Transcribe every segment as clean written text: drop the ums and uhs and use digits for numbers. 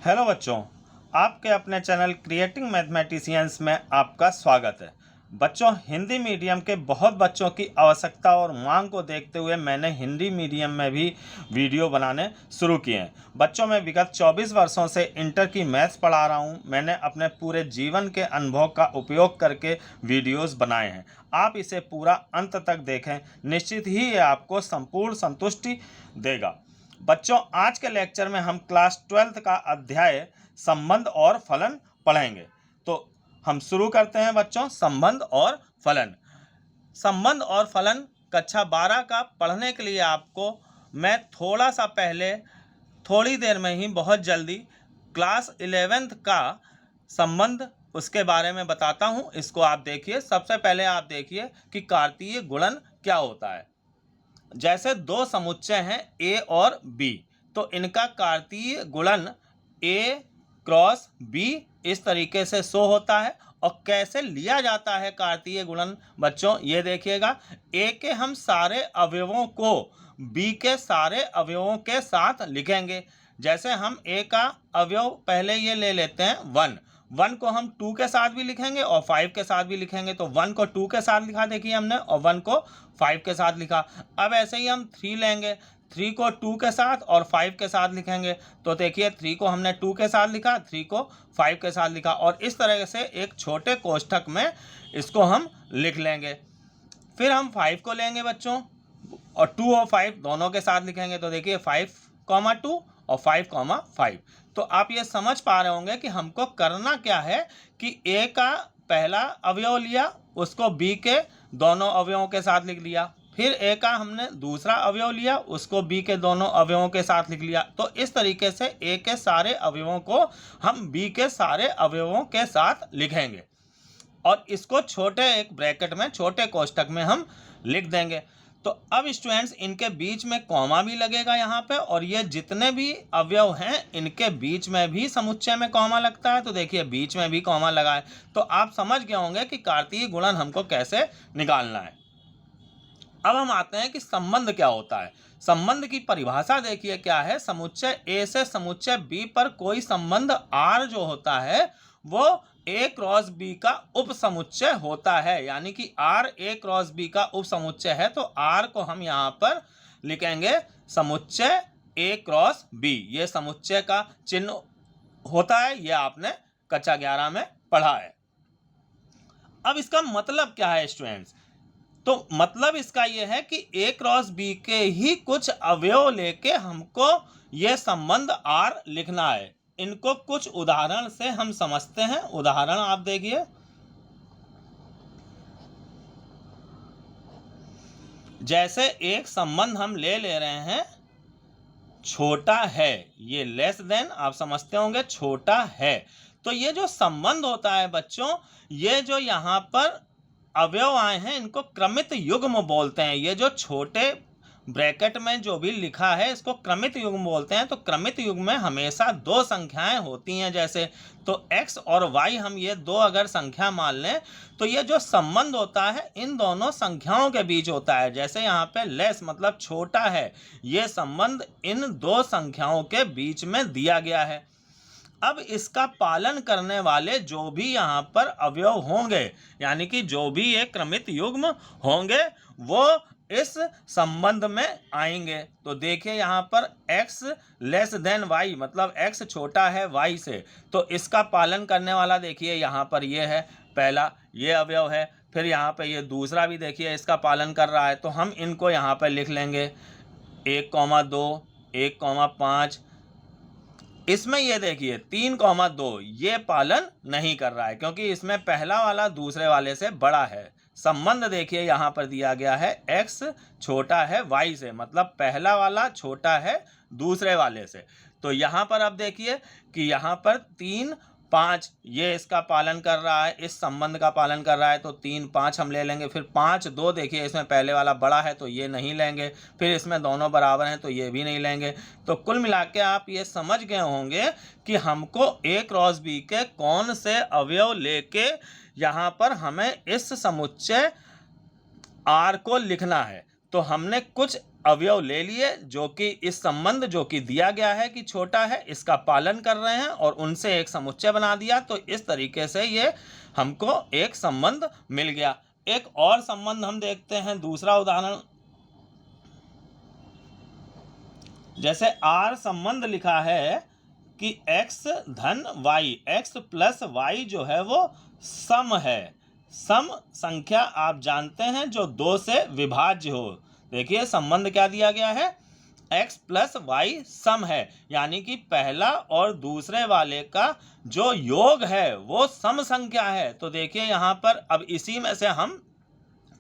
Hello बच्चों, आपके अपने चैनल क्रिएटिंग मैथमेटिशियंस में आपका स्वागत है। बच्चों, हिंदी मीडियम के बहुत बच्चों की आवश्यकता और मांग को देखते हुए मैंने हिंदी मीडियम में भी वीडियो बनाने शुरू किए हैं। बच्चों, मैं विगत 24 वर्षों से इंटर की मैथ्स पढ़ा रहा हूं। मैंने अपने पूरे जीवन के अनुभव का उपयोग करके वीडियोस बनाए हैं। आप इसे पूरा अंत तक देखें, निश्चित ही ये आपको संपूर्ण संतुष्टि देगा। बच्चों, आज के लेक्चर में हम क्लास 12th का अध्याय संबंध और फलन पढ़ेंगे। तो हम शुरू करते हैं बच्चों। संबंध और फलन। संबंध और फलन कक्षा 12 का पढ़ने के लिए आपको मैं थोड़ा सा पहले थोड़ी देर में ही बहुत जल्दी क्लास 11th का संबंध उसके बारे में बताता हूं। इसको आप देखिए। सबसे पहले आप देखिए कि कार्तीय गुणन क्या होता है। जैसे दो समुच्चय हैं ए और बी, तो इनका कार्तीय गुणन ए क्रॉस बी इस तरीके से शो होता है। और कैसे लिया जाता है कार्तीय गुणन बच्चों, ये देखिएगा। ए के हम सारे अवयवों को बी के सारे अवयवों के साथ लिखेंगे। जैसे हम ए का अवयव पहले ये ले लेते हैं 1। 1 को हम 2 के साथ भी लिखेंगे और 5 के साथ भी लिखेंगे। तो 1 को 2 के साथ लिखा देखिए हमने, और 1 को 5 के साथ लिखा। अब ऐसे ही हम 3 लेंगे, 3 को 2 के साथ और 5 के साथ लिखेंगे। तो देखिए 3 को हमने 2 के साथ लिखा, 3 को 5 के साथ लिखा, और इस तरह से एक छोटे कोष्ठक में इसको हम लिख लेंगे। फिर हम 5 को लेंगे बच्चों, और 2 और 5 दोनों के साथ लिखेंगे। तो देखिए 5,2 और 5,5। तो आप ये समझ पा रहे होंगे कि हमको करना क्या है कि ए का पहला अवयव लिया, उसको बी के दोनों अवयवों के साथ लिख लिया। फिर ए का हमने दूसरा अवयव लिया, उसको बी के दोनों अवयवों के साथ लिख लिया। तो इस तरीके से ए के सारे अवयवों को हम बी के सारे अवयवों के साथ लिखेंगे, और इसको छोटे एक ब्रैकेट में, छोटे कोष्ठक में हम लिख देंगे। तो अब स्टूडेंट्स, इनके बीच में कॉमा भी लगेगा यहाँ पे, और ये जितने भी अवयव हैं इनके बीच में भी समुच्चय में कॉमा लगता है। तो देखिए बीच में भी कॉमा लगा है। तो आप समझ गए होंगे कि कार्तीय गुणन हमको कैसे निकालना है। अब हम आते हैं कि संबंध क्या होता है। संबंध की परिभाषा देखिए क्या है। समुच्चय ए से समुच्चय बी पर कोई संबंध आर जो होता है वो ए क्रॉस बी का उप समुच्चय होता है। यानी कि आर ए क्रॉस बी का उप समुच्चय है। तो आर को हम यहाँ पर लिखेंगे समुच्चय ए क्रॉस बी। ये समुच्चय का चिन्ह होता है। ये आपने कक्षा 11 में पढ़ा है। अब इसका मतलब क्या है स्टूडेंट्स? तो मतलब इसका यह है कि ए क्रॉस बी के ही कुछ अवयव लेके हमको ये संबंध आर लिखना है। इनको कुछ उदाहरण से हम समझते हैं। उदाहरण आप देखिए। जैसे एक संबंध हम ले रहे हैं, छोटा है, ये लेस देन, आप समझते होंगे छोटा है। तो ये जो संबंध होता है बच्चों, ये जो यहाँ पर अवयव आए हैं इनको क्रमित युग्म बोलते हैं। ये जो छोटे ब्रैकेट में जो भी लिखा है इसको क्रमित युग्म बोलते हैं। तो क्रमित युग्म में हमेशा दो संख्याएं होती हैं। जैसे तो x और y, हम ये दो अगर संख्या मान लें तो ये जो संबंध होता है इन दोनों संख्याओं के बीच होता है। जैसे यहाँ पे लेस मतलब छोटा है, ये संबंध इन दो संख्याओं के बीच में दिया गया है। अब इसका पालन करने वाले जो भी यहाँ पर अवयव होंगे, यानी कि जो भी ये क्रमित युग्म होंगे, वो इस संबंध में आएंगे। तो देखिए यहाँ पर x लेस देन y, मतलब x छोटा है y से, तो इसका पालन करने वाला देखिए यहाँ पर ये है, पहला ये अवयव है। फिर यहाँ पे ये दूसरा भी देखिए इसका पालन कर रहा है। तो हम इनको यहाँ पर लिख लेंगे 1,2, 1,5। इसमें ये देखिए 3,2 ये पालन नहीं कर रहा है, क्योंकि इसमें पहला वाला दूसरे वाले से बड़ा है। संबंध देखिए यहाँ पर दिया गया है x छोटा है y से, मतलब पहला वाला छोटा है दूसरे वाले से। तो यहाँ पर अब देखिए कि यहाँ पर 3, 5 ये इसका पालन कर रहा है, इस संबंध का पालन कर रहा है। तो 3, 5 हम ले लेंगे। फिर 5, 2 देखिए इसमें पहले वाला बड़ा है तो ये नहीं लेंगे। फिर इसमें दोनों बराबर हैं तो ये भी नहीं लेंगे। तो कुल मिला के आप ये समझ गए होंगे कि हमको ए क्रॉस बी के कौन से अवयव लेके यहाँ पर हमें इस समुच्चय आर को लिखना है। तो हमने कुछ अवयव ले लिए जो कि इस संबंध जो कि दिया गया है कि छोटा है, इसका पालन कर रहे हैं और उनसे एक समुच्चय बना दिया। तो इस तरीके से ये हमको एक संबंध मिल गया। एक और संबंध हम देखते हैं, दूसरा उदाहरण। जैसे आर संबंध लिखा है कि x धन y, x प्लस वाई जो है वो सम है। सम संख्या आप जानते हैं जो 2 से विभाज्य हो। देखिए संबंध क्या दिया गया है, x प्लस वाई सम है, यानी कि पहला और दूसरे वाले का जो योग है वो सम संख्या है। तो देखिए यहाँ पर अब इसी में से हम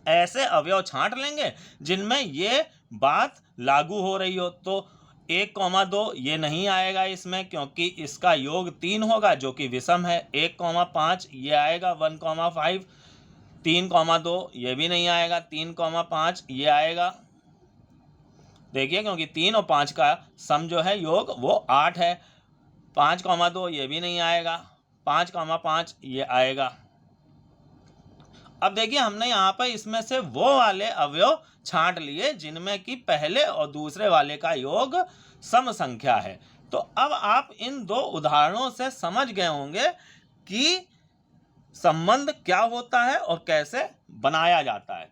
ऐसे अवयव छांट लेंगे जिनमें ये बात लागू हो रही हो। तो 1,2 ये नहीं आएगा इसमें, क्योंकि इसका योग 3 होगा जो कि विषम है। 1,5 ये आएगा। 1,5 3,2 ये भी नहीं आएगा। 3,5 ये आएगा। देखिए क्योंकि 3 और 5 का सम जो है योग वो 8 है। 5,2 ये भी नहीं आएगा। 5,5 ये आएगा। अब देखिए हमने यहाँ पर इसमें से वो वाले अवयव छांट लिए जिनमें कि पहले और दूसरे वाले का योग सम संख्या है। तो अब आप इन 2 उदाहरणों से समझ गए होंगे कि संबंध क्या होता है और कैसे बनाया जाता है।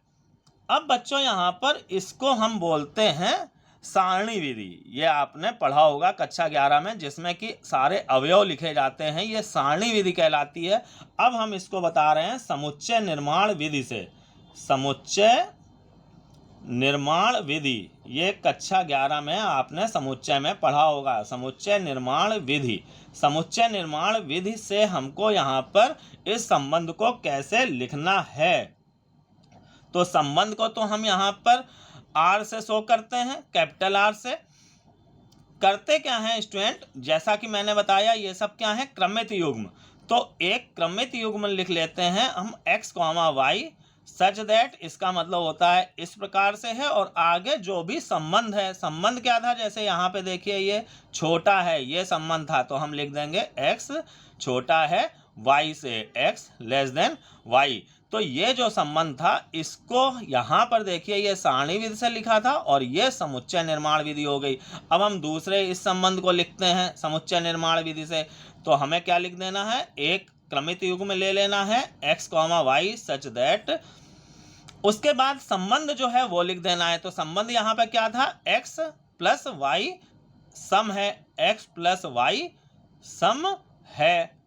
अब बच्चों यहाँ पर इसको हम बोलते हैं सारणी विधि। ये आपने पढ़ा होगा कक्षा 11 में, जिसमें कि सारे अवयव लिखे जाते हैं। ये सारणी विधि कहलाती है। अब हम इसको बता रहे हैं समुच्चय निर्माण विधि से। समुच्चय निर्माण विधि, ये कक्षा 11 में आपने समुच्चय में पढ़ा होगा। समुच्चय निर्माण विधि, समुच्चय निर्माण विधि से हमको यहाँ पर इस संबंध को कैसे लिखना है। तो संबंध को तो हम यहाँ पर आर से शो करते हैं, कैपिटल आर से। करते क्या है स्टूडेंट, जैसा कि मैंने बताया ये सब क्या है, क्रमित युग्म। तो एक क्रमित युग्म लिख लेते हैं हम x, y सच दैट, इसका मतलब होता है इस प्रकार से है। और आगे जो भी संबंध है, संबंध क्या था, जैसे यहाँ पे देखिए ये छोटा है, ये संबंध था, तो हम लिख देंगे x छोटा है y से, x लेस देन y। तो ये जो संबंध था इसको यहाँ पर देखिए ये सारणी विधि से लिखा था और ये समुच्चय निर्माण विधि हो गई। अब हम दूसरे इस संबंध को लिखते हैं समुच्चय निर्माण विधि से। तो हमें क्या लिख देना है, एक क्रमित युग्म ले लेना है x, y सच दैट। उसके बाद संबंध जो है वो लिख देना है। तो संबंध यहाँ पे क्या था, x प्लस वाई सम है, x प्लस वाई सम है।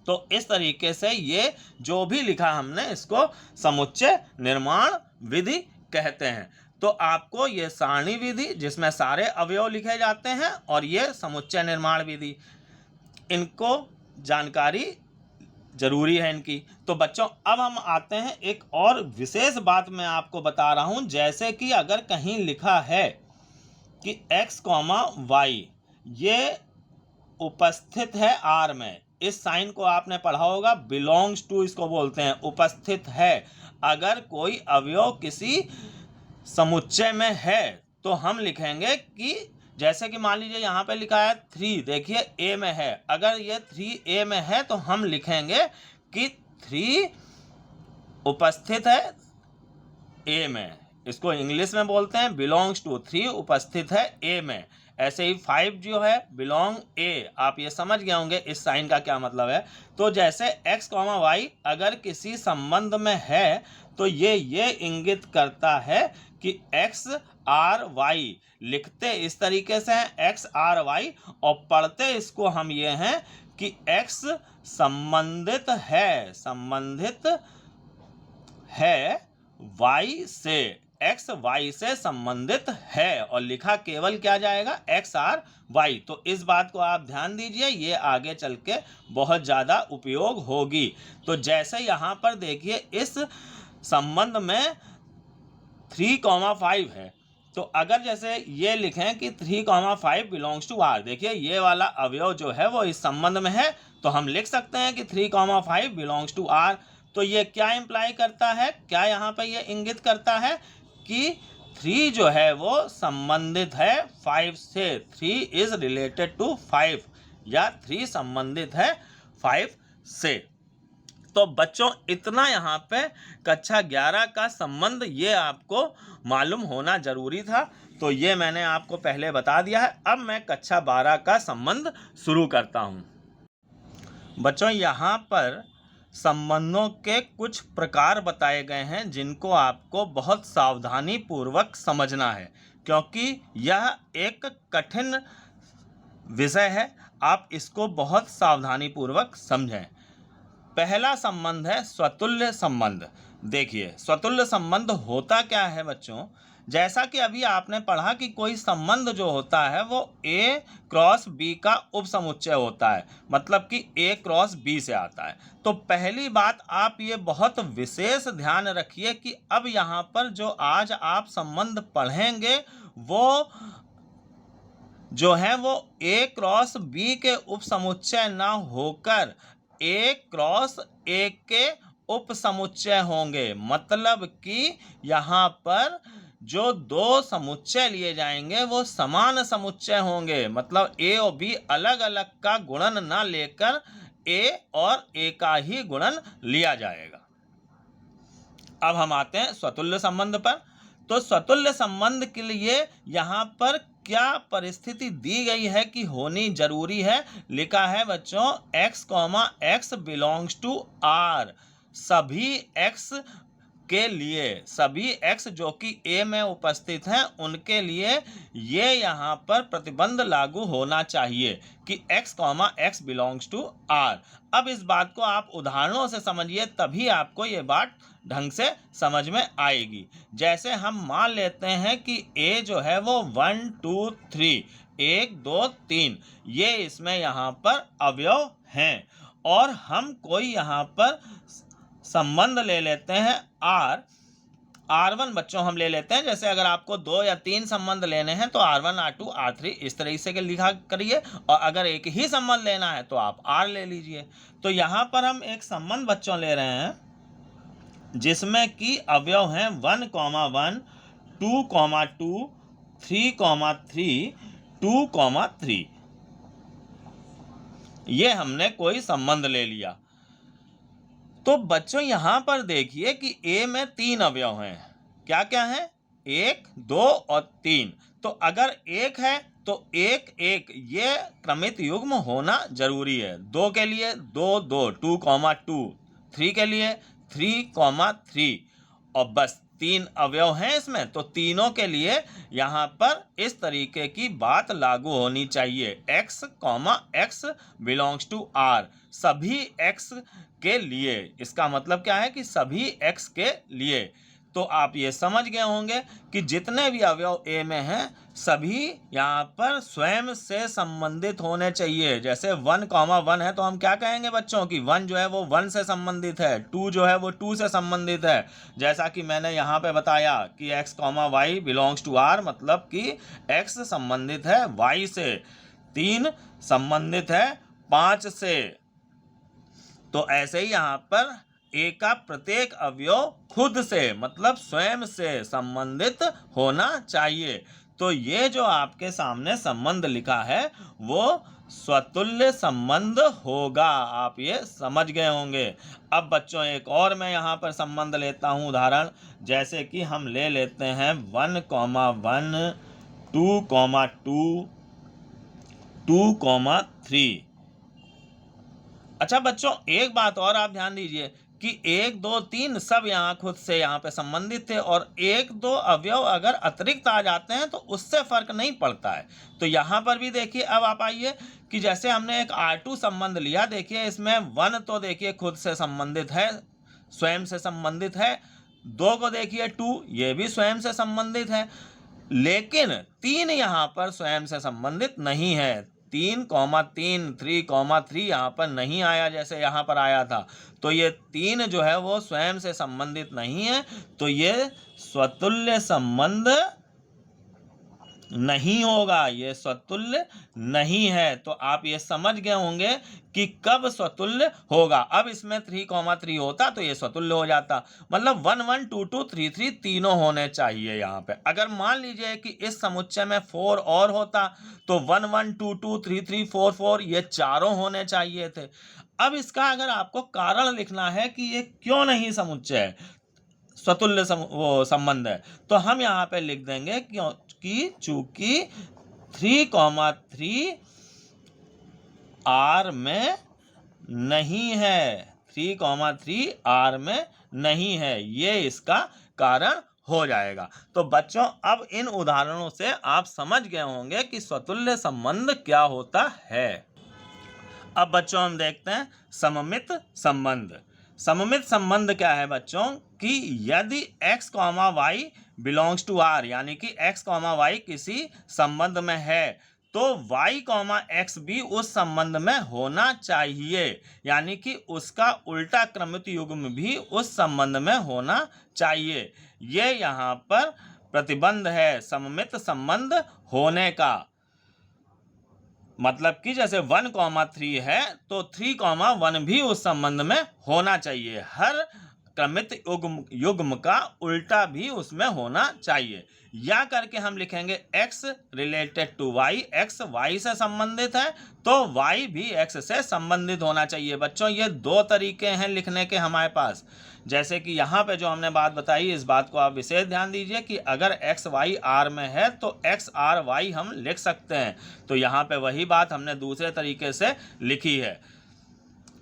तो इस तरीके से ये जो भी लिखा हमने इसको समुच्चय निर्माण विधि कहते हैं। तो आपको ये सारणी विधि जिसमें सारे अवयव लिखे जाते हैं और ये समुच्चय निर्माण विधि, इनको जानकारी जरूरी है इनकी। तो बच्चों अब हम आते हैं एक और विशेष बात मैं आपको बता रहा हूं। जैसे कि अगर कहीं लिखा है कि x, y ये उपस्थित है R में, इस साइन को आपने पढ़ा होगा, बिलोंग्स टू इसको बोलते हैं, उपस्थित है। अगर कोई अवयव किसी समुच्चय में है तो हम लिखेंगे कि जैसे कि मान लीजिए यहाँ पे लिखा है 3, देखिए ए में है। अगर ये 3 ए में है तो हम लिखेंगे कि 3 उपस्थित है ए में। इसको इंग्लिश में बोलते हैं बिलोंग्स टू, 3 उपस्थित है ए में। ऐसे ही 5 जो है बिलोंग ए, आप ये समझ गए होंगे इस साइन का क्या मतलब है। तो जैसे x, y अगर किसी संबंध में है तो ये इंगित करता है कि x, r, y लिखते इस तरीके से हैं x, r, y, और पढ़ते इसको हम ये हैं कि x संबंधित है y से, x y से संबंधित है। और लिखा केवल क्या जाएगा, x, r, y। तो इस बात को आप ध्यान दीजिए, ये आगे चल के बहुत ज़्यादा उपयोग होगी। तो जैसे यहाँ पर देखिए इस संबंध में 3, 5 है, तो अगर जैसे ये लिखें कि 3, 5 बिलोंग्स टू r, देखिए ये वाला अवयव जो है वो इस संबंध में है, तो हम लिख सकते हैं कि 3, 5 बिलोंग्स टू r। तो ये क्या इम्प्लाई करता है, क्या यहाँ पे ये इंगित करता है कि 3 जो है वो संबंधित है 5 से, 3 इज रिलेटेड टू 5, या 3 संबंधित है 5 से। तो बच्चों इतना यहाँ पे कक्षा 11 का संबंध ये आपको मालूम होना जरूरी था, तो ये मैंने आपको पहले बता दिया है। अब मैं कक्षा 12 का संबंध शुरू करता हूँ। बच्चों यहाँ पर संबंधों के कुछ प्रकार बताए गए हैं जिनको आपको बहुत सावधानी पूर्वक समझना है, क्योंकि यह एक कठिन विषय है। आप इसको बहुत सावधानी पूर्वक समझें। पहला संबंध है स्वतुल्य संबंध। देखिए स्वतुल्य संबंध होता क्या है बच्चों, जैसा कि अभी आपने पढ़ा कि कोई संबंध जो होता है वो A क्रॉस B का उपसमुच्चय होता है, मतलब कि A क्रॉस B से आता है। तो पहली बात आप ये बहुत विशेष ध्यान रखिए कि अब यहाँ पर जो आज आप संबंध पढ़ेंगे वो जो है वो A क्रॉस B के उपसमुच्चय ना होकर A क्रॉस A के उपसमुच्चय होंगे। मतलब कि यहाँ पर जो दो समुच्चय लिए जाएंगे वो समान समुच्चय होंगे, मतलब A और B अलग अलग का गुणन ना लेकर A और A का ही गुणन लिया जाएगा। अब हम आते हैं स्वतुल्य संबंध पर। तो स्वतुल्य संबंध के लिए यहाँ पर क्या परिस्थिति दी गई है कि होनी जरूरी है, लिखा है बच्चों x, x belongs to R। सभी x के लिए, सभी x जो कि A में उपस्थित हैं उनके लिए ये यहाँ पर प्रतिबंध लागू होना चाहिए कि x, x belongs to R। अब इस बात को आप उदाहरणों से समझिए, तभी आपको ये बात ढंग से समझ में आएगी। जैसे हम मान लेते हैं कि A जो है वो 1 2 3 1 2 3 ये इसमें यहाँ पर अवयव हैं, और हम कोई यहाँ पर संबंध ले लेते हैं R1 बच्चों हम ले लेते हैं। जैसे अगर आपको 2 या 3 संबंध लेने हैं तो R1 R2 R3 इस तरह से लिखा करिए, और अगर एक ही संबंध लेना है तो आप R ले लीजिए। तो यहाँ पर हम एक संबंध बच्चों ले रहे हैं जिसमें कि अवयव हैं 1, 1 2, 2 3, 3 2, 3। ये हमने कोई संबंध ले लिया। तो बच्चों यहाँ पर देखिए कि A में 3 अवयव हैं। क्या क्या है? 1, 2 और 3। तो अगर 1 है तो 1 1 ये क्रमित युग्म होना जरूरी है। 2 के लिए 2 2 2, 2। 3 के लिए 3, 3 और बस 3 अवयव हैं इसमें, तो तीनों के लिए यहाँ पर इस तरीके की बात लागू होनी चाहिए। x, x belongs to R। सभी x के लिए, इसका मतलब क्या है कि सभी x के लिए। तो आप ये समझ गए होंगे कि जितने भी अवयव A में हैं सभी यहाँ पर स्वयं से संबंधित होने चाहिए। जैसे 1, 1 है तो हम क्या कहेंगे बच्चों की 1 जो है वो 1 से संबंधित है, 2 जो है वो 2 से संबंधित है। जैसा कि मैंने यहाँ पे बताया कि x, y belongs to R, मतलब कि x संबंधित है y से, 3 संबंधित है 5 से। तो ऐसे ही यहाँ पर A का प्रत्येक अवयव खुद से मतलब स्वयं से संबंधित होना चाहिए। तो ये जो आपके सामने संबंध लिखा है वो स्वतुल्य संबंध होगा। आप ये समझ गए होंगे। अब बच्चों एक और मैं यहाँ पर संबंध लेता हूँ उदाहरण। जैसे कि हम ले लेते हैं 1, 1 2, 2 2, 3। अच्छा बच्चों एक बात और आप ध्यान दीजिए कि 1 2 3 सब यहाँ खुद से यहाँ पे संबंधित थे, और 1 2 अवयव अगर अतिरिक्त आ जाते हैं तो उससे फर्क नहीं पड़ता है। तो यहाँ पर भी देखिए, अब आप आइए कि जैसे हमने एक R2 संबंध लिया, देखिए इसमें 1 तो देखिए खुद से संबंधित है, स्वयं से संबंधित है। 2 को देखिए 2, ये भी स्वयं से संबंधित है, लेकिन 3 यहाँ पर स्वयं से संबंधित नहीं है। 3, 3 3, 3 यहाँ पर नहीं आया जैसे यहाँ पर आया था। तो ये 3 जो है वो स्वयं से संबंधित नहीं है, तो ये स्वतुल्य संबंध नहीं होगा, ये स्वतुल्य नहीं है। तो आप ये समझ गए होंगे कि कब स्वतुल्य होगा। अब इसमें 3, 3 होता तो ये स्वतुल्य हो जाता, मतलब 1 1 2 2 3 3 तीनों होने चाहिए यहाँ पे। अगर मान लीजिए कि इस समुच्चय में 4 और होता तो 1 1 2 2 3 3 4 4 ये चारों होने चाहिए थे। अब इसका अगर आपको कारण लिखना है कि ये क्यों नहीं समुच्चय है, स्वतुल्य संबंध है, तो हम यहाँ पे लिख देंगे क्योंकि चूंकि 3,3 R में नहीं है, 3,3 R में नहीं है, ये इसका कारण हो जाएगा। तो बच्चों अब इन उदाहरणों से आप समझ गए होंगे कि स्वतुल्य संबंध क्या होता है। अब बच्चों हम देखते हैं सममित संबंध। सममित संबंध क्या है बच्चों कि यदि x, y belongs to R, यानी कि x, y किसी संबंध में है तो y, x भी उस संबंध में होना चाहिए, यानी कि उसका उल्टा क्रमित युग्म भी उस संबंध में होना चाहिए। ये यहाँ पर प्रतिबंध है सममित संबंध होने का। मतलब कि जैसे 1,3 है तो 3,1 भी उस संबंध में होना चाहिए। हर क्रमित युग्म का उल्टा भी उसमें होना चाहिए। या करके हम लिखेंगे x related to y, x y से संबंधित है तो y भी x से संबंधित होना चाहिए। बच्चों ये दो तरीके हैं लिखने के हमारे पास। जैसे कि यहाँ पे जो हमने बात बताई, इस बात को आप विशेष ध्यान दीजिए कि अगर x y R में है तो x R y हम लिख सकते हैं। तो यहाँ पे वही बात हमने दूसरे तरीके से लिखी है।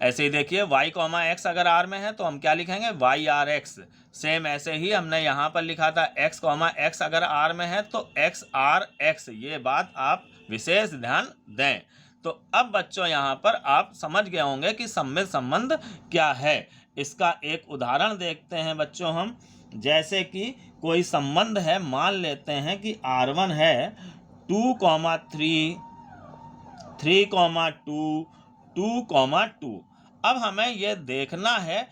ऐसे ही देखिए y, x अगर R में है तो हम क्या लिखेंगे, y R x। सेम ऐसे ही हमने यहाँ पर लिखा था x, x अगर R में है तो x R x। ये बात आप विशेष ध्यान दें। तो अब बच्चों यहाँ पर आप समझ गए होंगे कि सममित संबंध क्या है। इसका एक उदाहरण देखते हैं बच्चों हम। जैसे कि कोई संबंध है, मान लेते हैं कि R1 है 2,3, 3,2, 2,2। अब हमें यह देखना है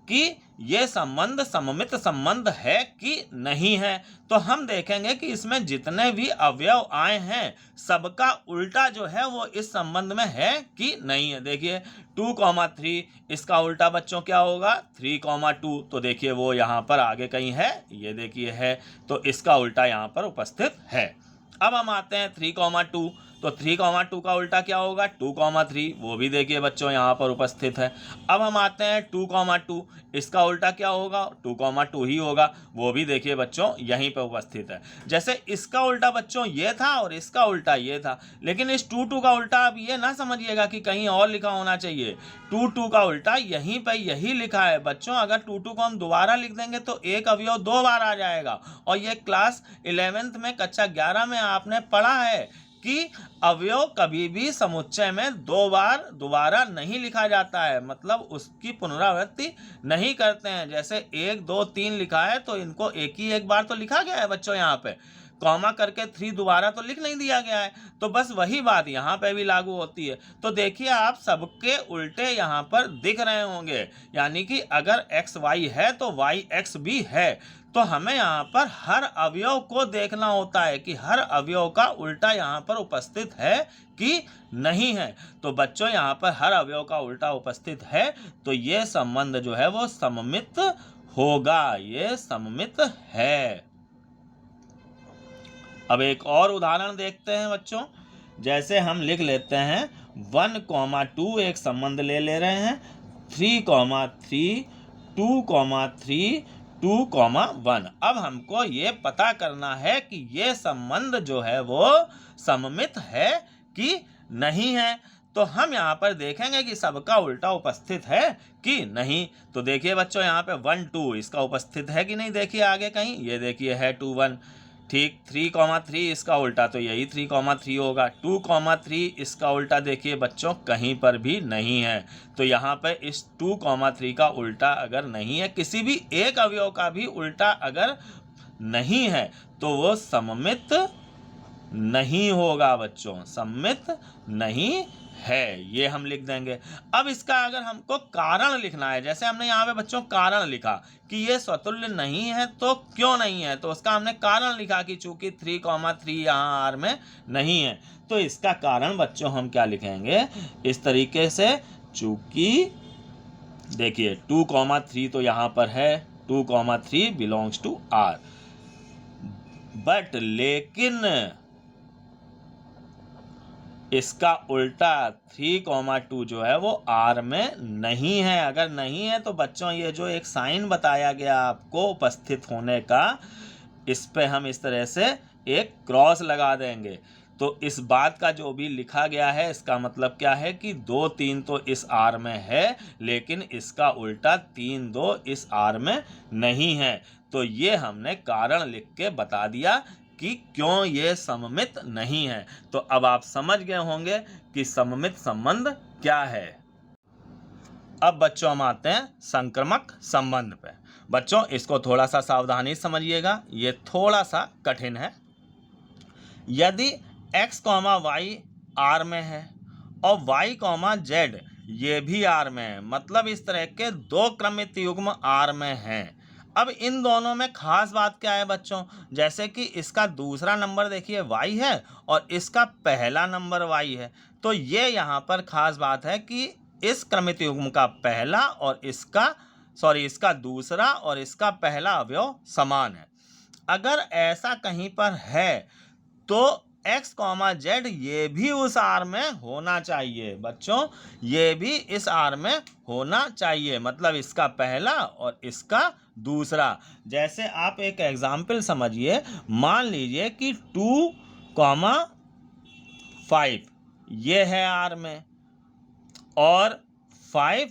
कि ये संबंध सममित संबंध है कि नहीं है। तो हम देखेंगे कि इसमें जितने भी अवयव आए हैं सबका उल्टा जो है वो इस संबंध में है कि नहीं है। देखिए 2,3 इसका उल्टा बच्चों क्या होगा, 3,2। तो देखिए वो यहाँ पर आगे कहीं है, ये देखिए है, तो इसका उल्टा यहाँ पर उपस्थित है। अब हम आते हैं 3,2। तो 3,2 का उल्टा क्या होगा, 2,3। वो भी देखिए बच्चों यहाँ पर उपस्थित है। अब हम आते हैं 2,2, इसका उल्टा क्या होगा, 2,2 ही होगा। वो भी देखिए बच्चों यहीं पर उपस्थित है। जैसे इसका उल्टा बच्चों ये था और इसका उल्टा ये था, लेकिन इस 2,2 का उल्टा आप ये ना समझिएगा कि कहीं और लिखा होना चाहिए। 2,2 का उल्टा यहीं पर यही लिखा है बच्चों। अगर 2,2 को हम दोबारा लिख देंगे तो एक अवयव दो बार आ जाएगा। और ये क्लास 11th में कक्षा 11 में आपने पढ़ा है कि अवयव कभी भी समुच्चय में दो बार दोबारा नहीं लिखा जाता है, मतलब उसकी पुनरावृत्ति नहीं करते हैं। जैसे 1, 2, 3 लिखा है तो इनको एक ही एक बार तो लिखा गया है बच्चों, यहाँ पे कॉमा करके 3 दोबारा तो लिख नहीं दिया गया है। तो बस वही बात यहाँ पे भी लागू होती है। तो देखिए आप सबके उल्टे यहाँ पर दिख रहे होंगे, यानी कि अगर x y है तो y x भी है। तो हमें यहाँ पर हर अवयव को देखना होता है कि हर अवयव का उल्टा यहाँ पर उपस्थित है कि नहीं है। तो बच्चों यहाँ पर हर अवयव का उल्टा उपस्थित है तो ये संबंध जो है वो सममित होगा, ये सममित है। अब एक और उदाहरण देखते हैं बच्चों। जैसे हम लिख लेते हैं 1,2 एक संबंध ले रहे हैं, 3,3, 2,3, 2,1। अब हमको ये पता करना है कि ये संबंध जो है वो सममित है कि नहीं है। तो हम यहाँ पर देखेंगे कि सबका उल्टा उपस्थित है कि नहीं। तो देखिए बच्चों यहाँ पे 1, 2 इसका उपस्थित है कि नहीं, देखिए आगे कहीं, ये देखिए है 2, 1। ठीक, 3,3 इसका उल्टा तो यही 3,3 होगा। 2,3 इसका उल्टा देखिए बच्चों कहीं पर भी नहीं है। तो यहाँ पे इस 2,3 का उल्टा अगर नहीं है, किसी भी एक अवयव का भी उल्टा अगर नहीं है तो वो सममित नहीं होगा बच्चों, सममित नहीं है, ये हम लिख देंगे। अब इसका अगर हमको कारण लिखना है, जैसे हमने यहाँ पे बच्चों कारण लिखा कि ये स्वतुल्य नहीं है तो क्यों नहीं है, तो उसका हमने कारण लिखा कि चूंकि 3,3 यहाँ R में नहीं है। तो इसका कारण बच्चों हम क्या लिखेंगे इस तरीके से, चूंकि देखिए 2,3 तो यहाँ पर है, 2,3 बिलोंग्स टू R, बट लेकिन इसका उल्टा 3,2 जो है वो आर में नहीं है। अगर नहीं है तो बच्चों ये जो एक साइन बताया गया आपको उपस्थित होने का, इस पे हम इस तरह से एक क्रॉस लगा देंगे। तो इस बात का जो भी लिखा गया है इसका मतलब क्या है कि 2 3 तो इस आर में है, लेकिन इसका उल्टा 3 2 इस आर में नहीं है। तो ये हमने कारण लिख के बता दिया कि क्यों ये सममित नहीं है। तो अब आप समझ गए होंगे कि सममित संबंध क्या है। अब बच्चों हम आते हैं संक्रमक संबंध पे। बच्चों इसको थोड़ा सा सावधानी समझिएगा, ये थोड़ा सा कठिन है। यदि x, y आर में है और y, z ये भी आर में है, मतलब इस तरह के दो क्रमित युग्म आर में हैं। अब इन दोनों में खास बात क्या है बच्चों, जैसे कि इसका दूसरा नंबर देखिए y है और इसका पहला नंबर y है। तो ये यहाँ पर खास बात है कि इस क्रमित युग्म का पहला और इसका दूसरा और इसका पहला अवयव समान है। अगर ऐसा कहीं पर है तो x, z ये भी उस आर में होना चाहिए। बच्चों ये भी इस आर में होना चाहिए, मतलब इसका पहला और इसका दूसरा। जैसे आप एक एग्जाम्पल समझिए, मान लीजिए कि 2, 5 ये है आर में और 5,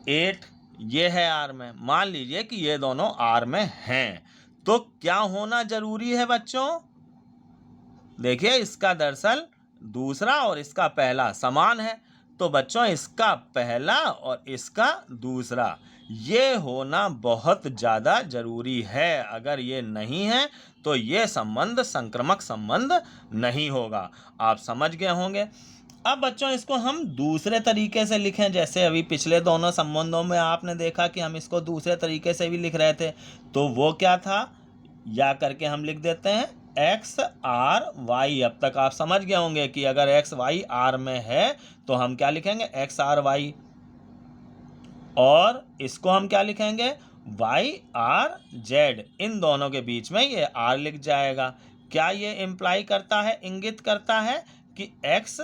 8 ये है आर में। मान लीजिए कि ये दोनों आर में हैं, तो क्या होना जरूरी है बच्चों? देखिए इसका दरअसल दूसरा और इसका पहला समान है, तो बच्चों इसका पहला और इसका दूसरा ये होना बहुत ज़्यादा जरूरी है। अगर ये नहीं है तो ये संबंध संक्रमक संबंध नहीं होगा। आप समझ गए होंगे। अब बच्चों इसको हम दूसरे तरीके से लिखें, जैसे अभी पिछले दोनों संबंधों में आपने देखा कि हम इसको दूसरे तरीके से भी लिख रहे थे। तो वो क्या था, या करके हम लिख देते हैं एक्स आर वाई। अब तक आप समझ गए होंगे कि अगर एक्स वाई आर में है तो हम क्या लिखेंगे, एक्स आर वाई, और इसको हम क्या लिखेंगे, वाई आर जेड। इन दोनों के बीच में ये आर लिख जाएगा। क्या ये इम्प्लाई करता है, इंगित करता है कि एक्स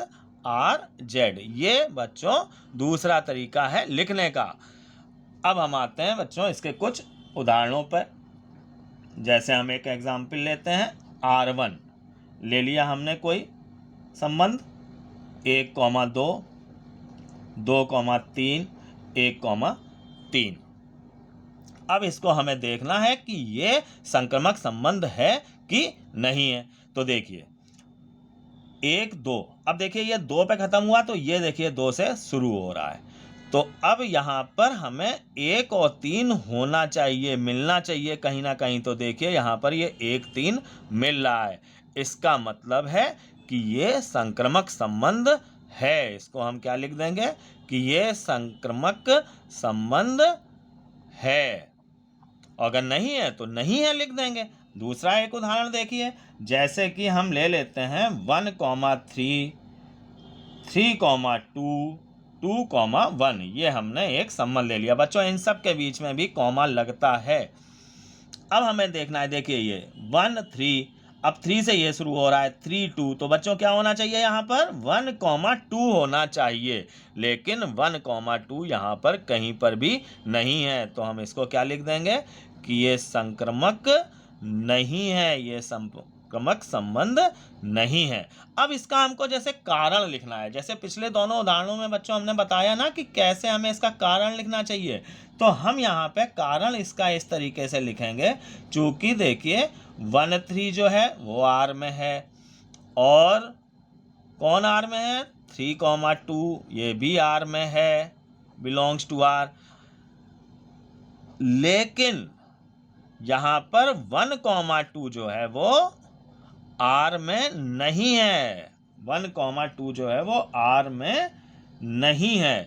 आर जेड। ये बच्चों दूसरा तरीका है लिखने का। अब हम आते हैं बच्चों इसके कुछ उदाहरणों पर। जैसे हम एक एग्जाम्पल लेते हैं, R1 ले लिया हमने कोई संबंध, 1, 2, 2, 3, 1, 3। अब इसको हमें देखना है कि ये संक्रमक संबंध है कि नहीं है। तो देखिए 1, 2, अब देखिए ये 2 पे खत्म हुआ तो ये देखिए 2 से शुरू हो रहा है। तो अब यहाँ पर हमें 1 और 3 होना चाहिए, मिलना चाहिए कहीं ना कहीं। तो देखिए यहाँ पर ये 1, 3 मिल रहा है, इसका मतलब है कि ये संक्रमक संबंध है। इसको हम क्या लिख देंगे कि ये संक्रमक संबंध है। अगर नहीं है तो नहीं है लिख देंगे। दूसरा एक उदाहरण देखिए, जैसे कि हम ले लेते हैं 1, 3, 3, 2, 2, 1। ये हमने एक संबंध ले लिया। बच्चों इन सब के बीच में भी कॉमा लगता है। अब हमें देखना है, देखिए ये 1, 3, अब 3 से ये शुरू हो रहा है, 3, 2। तो बच्चों क्या होना चाहिए यहाँ पर, 1, 2 होना चाहिए, लेकिन 1, 2 यहाँ पर कहीं पर भी नहीं है। तो हम इसको क्या लिख देंगे कि ये संक्रमक नहीं है, ये संक्रमक संबंध नहीं है। अब इसका हमको जैसे कारण लिखना है, जैसे पिछले दोनों उदाहरणों में बच्चों हमने बताया ना कि कैसे हमें इसका कारण लिखना चाहिए। तो हम यहाँ पे कारण इसका इस तरीके से लिखेंगे, चूंकि देखिए 1, 3 जो है वो आर में है, और कौन आर में है, 3, 2 ये भी आर में है, बिलोंग्स टू आर। लेकिन यहाँ पर 1, 2 जो है वो आर में नहीं है। 1, 2 जो है वो आर में नहीं है।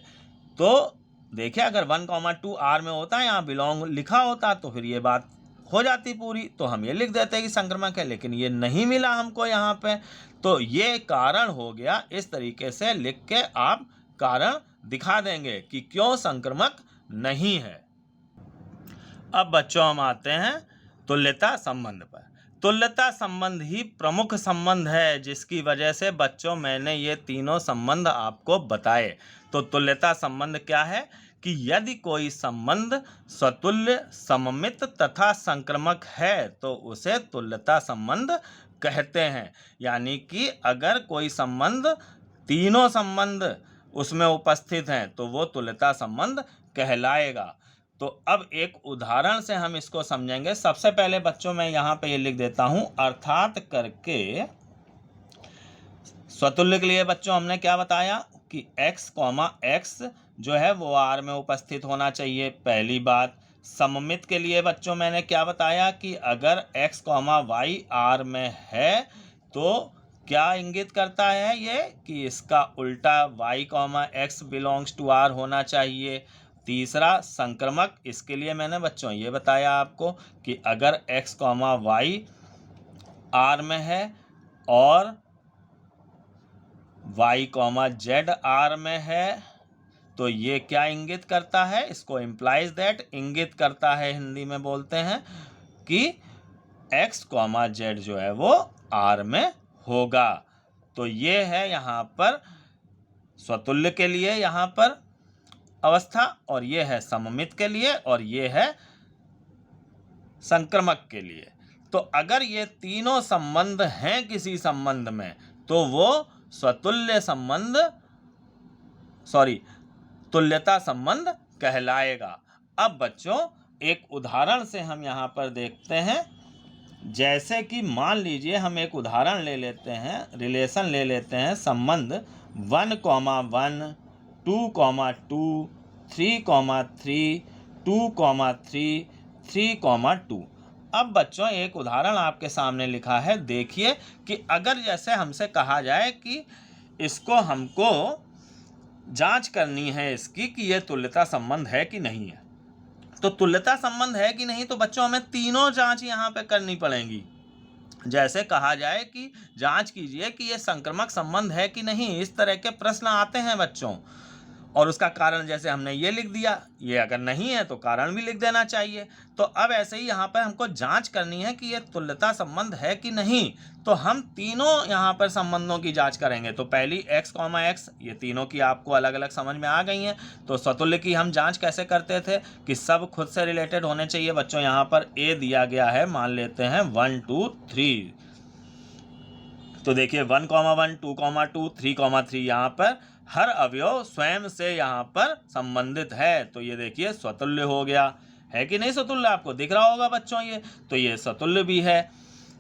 तो देखिए अगर 1, 2 आर में होता है, यहाँ बिलोंग लिखा होता, तो फिर ये बात हो जाती पूरी। तो हम ये लिख देते हैं कि संक्रमक है, लेकिन ये नहीं मिला हमको यहाँ पे। तो ये कारण हो गया। इस तरीके से लिख के आप कारण दिखा देंगे कि क्यों संक्रमक नहीं है। अब बच्चों हम आते हैं तुल्यता संबंध पर। तुल्यता संबंध ही प्रमुख संबंध है, जिसकी वजह से बच्चों मैंने ये तीनों संबंध आपको बताए। तो तुल्यता संबंध क्या है कि यदि कोई संबंध स्वतुल्य, सममित तथा संक्रामक है तो उसे तुल्यता संबंध कहते हैं। यानी कि अगर कोई संबंध, तीनों संबंध उसमें उपस्थित हैं तो वो तुल्यता संबंध कहलाएगा। तो अब एक उदाहरण से हम इसको समझेंगे। सबसे पहले बच्चों मैं यहाँ पे ये लिख देता हूँ, अर्थात करके स्वतुल्य के लिए बच्चों हमने क्या बताया कि x, x जो है वो r में उपस्थित होना चाहिए, पहली बात। सममित के लिए बच्चों मैंने क्या बताया कि अगर x, y r में है तो क्या इंगित करता है ये कि इसका उल्टा y, x belongs to r होना चाहिए। तीसरा संक्रामक, इसके लिए मैंने बच्चों ये बताया आपको कि अगर x, y r में है और y, z r में है तो ये क्या इंगित करता है, इसको इम्प्लाइज दैट, इंगित करता है, हिंदी में बोलते हैं कि x, z जो है वो r में होगा। तो ये है यहाँ पर स्वतुल्य के लिए यहाँ पर अवस्था, और ये है सममित के लिए, और ये है संक्रामक के लिए। तो अगर ये तीनों संबंध हैं किसी संबंध में तो वो स्वतुल्य संबंध, तुल्यता संबंध कहलाएगा। अब बच्चों एक उदाहरण से हम यहाँ पर देखते हैं। जैसे कि मान लीजिए हम एक उदाहरण ले लेते हैं, रिलेशन ले लेते हैं, संबंध 1, 1, 2, 2, 3, 3, 2, 3, 3, 2। अब बच्चों एक उदाहरण आपके सामने लिखा है, देखिए कि अगर जैसे हमसे कहा जाए कि इसको हमको जांच करनी है इसकी कि ये तुल्यता संबंध है कि नहीं है। तो तुल्यता संबंध है कि नहीं तो बच्चों हमें तीनों जांच यहाँ पे करनी पड़ेंगी। जैसे कहा जाए कि जांच कीजिए कि ये संक्रामक संबंध है कि नहीं, इस तरह के प्रश्न आते हैं बच्चों, और उसका कारण जैसे हमने ये लिख दिया, ये अगर नहीं है तो कारण भी लिख देना चाहिए। तो अब ऐसे ही यहाँ पर हमको जांच करनी है कि ये तुल्यता संबंध है कि नहीं, तो हम तीनों यहाँ पर संबंधों की जांच करेंगे। तो पहली x, x, ये तीनों की आपको अलग अलग समझ में आ गई हैं। तो स्वतुल्य की हम जांच कैसे करते थे कि सब खुद से रिलेटेड होने चाहिए। बच्चों यहाँ पर a दिया गया है, मान लेते हैं 1, 2, 3। तो देखिए 1, 1, 2, 2, 3, 3 यहाँ पर हर अवयव स्वयं से यहाँ पर संबंधित है। तो ये देखिए स्वतुल्य हो गया, है कि नहीं स्वतुल्य, आपको दिख रहा होगा बच्चों ये। तो ये स्वतुल्य भी है।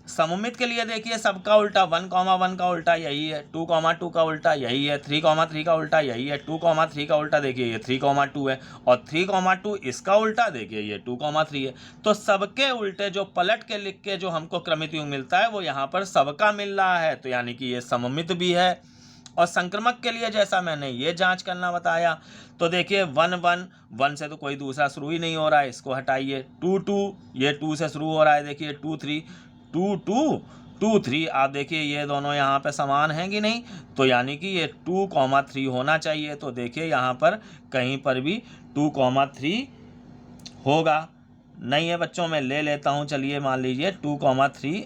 सममित के लिए देखिए सबका उल्टा 1, 1 का उल्टा यही है, 2, 2 का उल्टा यही है, 3, 3 का उल्टा यही है, 2, 3 का उल्टा देखिए ये 3, 2 है, और 3, 2 इसका उल्टा देखिए ये 2, 3 है। तो सबके उल्टे जो पलट के लिख के जो हमको क्रमित युग्म मिलता है वो यहाँ पर सबका मिल रहा है, तो यानी कि ये सममित भी है। और संक्रामक के लिए जैसा मैंने ये जांच करना बताया, तो देखिए 1, 1, 1 से तो कोई दूसरा शुरू ही नहीं हो रहा है, इसको हटाइए। 2, 2, ये 2 से शुरू हो रहा है, देखिए 2, 3, 2, 2, 2, 3, आप देखिए ये दोनों यहाँ पे समान हैं कि नहीं, तो यानी कि ये 2, 3 होना चाहिए। तो देखिए यहाँ पर कहीं पर भी 2, 3 होगा नहीं है बच्चों। मैं ले लेता हूँ, चलिए मान लीजिए 2, 3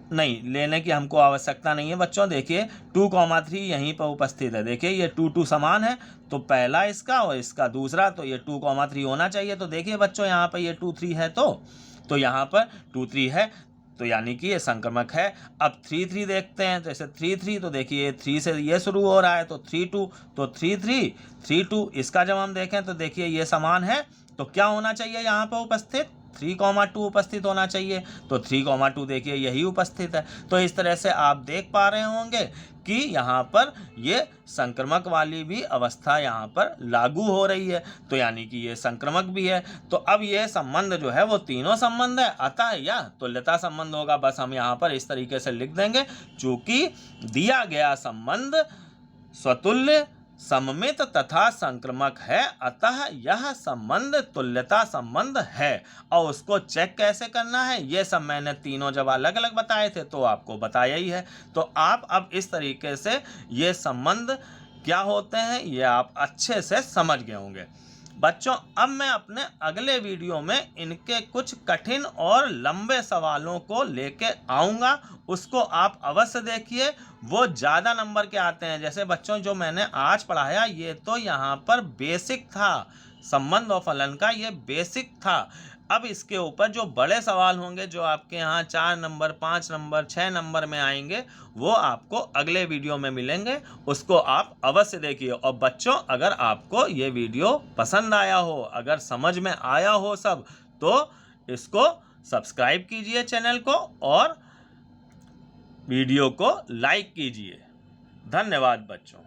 नहीं लेने की हमको आवश्यकता नहीं है बच्चों। देखिए 2, 3 यहीं पर उपस्थित है, देखिए ये 2, 2 समान है, तो पहला इसका और इसका दूसरा, तो ये 2, 3 होना चाहिए। तो देखिए बच्चों यहाँ पर ये 2, 3 है, तो यहाँ पर 2, 3 है, तो यानी कि ये संक्रामक है। अब 3, 3 देखते हैं, जैसे 3, 3 तो देखिए 3 से ये शुरू हो रहा है, तो 3, 2, तो 3, 3, 3, 2 इसका जब हम देखें तो देखिए ये समान है, तो क्या होना चाहिए यहाँ पर उपस्थित, 3, 2 उपस्थित होना चाहिए। तो 3, 2 देखिए यही उपस्थित है। तो इस तरह से आप देख पा रहे होंगे कि यहाँ पर ये संक्रामक वाली भी अवस्था यहाँ पर लागू हो रही है, तो यानी कि ये संक्रामक भी है। तो अब ये संबंध जो है वो तीनों संबंध है, अतः यह तुल्यता संबंध होगा। बस हम यहाँ पर इस तरीके से लिख देंगे, चूंकि दिया गया संबंध स्वतुल्य, सममित तथा संक्रामक है, अतः यह संबंध तुल्यता संबंध है। और उसको चेक कैसे करना है ये सब मैंने तीनों जब अलग अलग बताए थे तो आपको बताया ही है। तो आप अब इस तरीके से ये संबंध क्या होते हैं ये आप अच्छे से समझ गए होंगे। बच्चों अब मैं अपने अगले वीडियो में इनके कुछ कठिन और लंबे सवालों को लेके आऊँगा, उसको आप अवश्य देखिए। वो ज़्यादा नंबर के आते हैं। जैसे बच्चों जो मैंने आज पढ़ाया ये तो यहाँ पर बेसिक था, संबंध और फलन का ये बेसिक था। अब इसके ऊपर जो बड़े सवाल होंगे जो आपके यहाँ 4 नंबर, 5 नंबर, 6 नंबर में आएंगे, वो आपको अगले वीडियो में मिलेंगे, उसको आप अवश्य देखिए। और बच्चों अगर आपको ये वीडियो पसंद आया हो, अगर समझ में आया हो सब, तो इसको सब्सक्राइब कीजिए चैनल को और वीडियो को लाइक कीजिए। धन्यवाद बच्चों।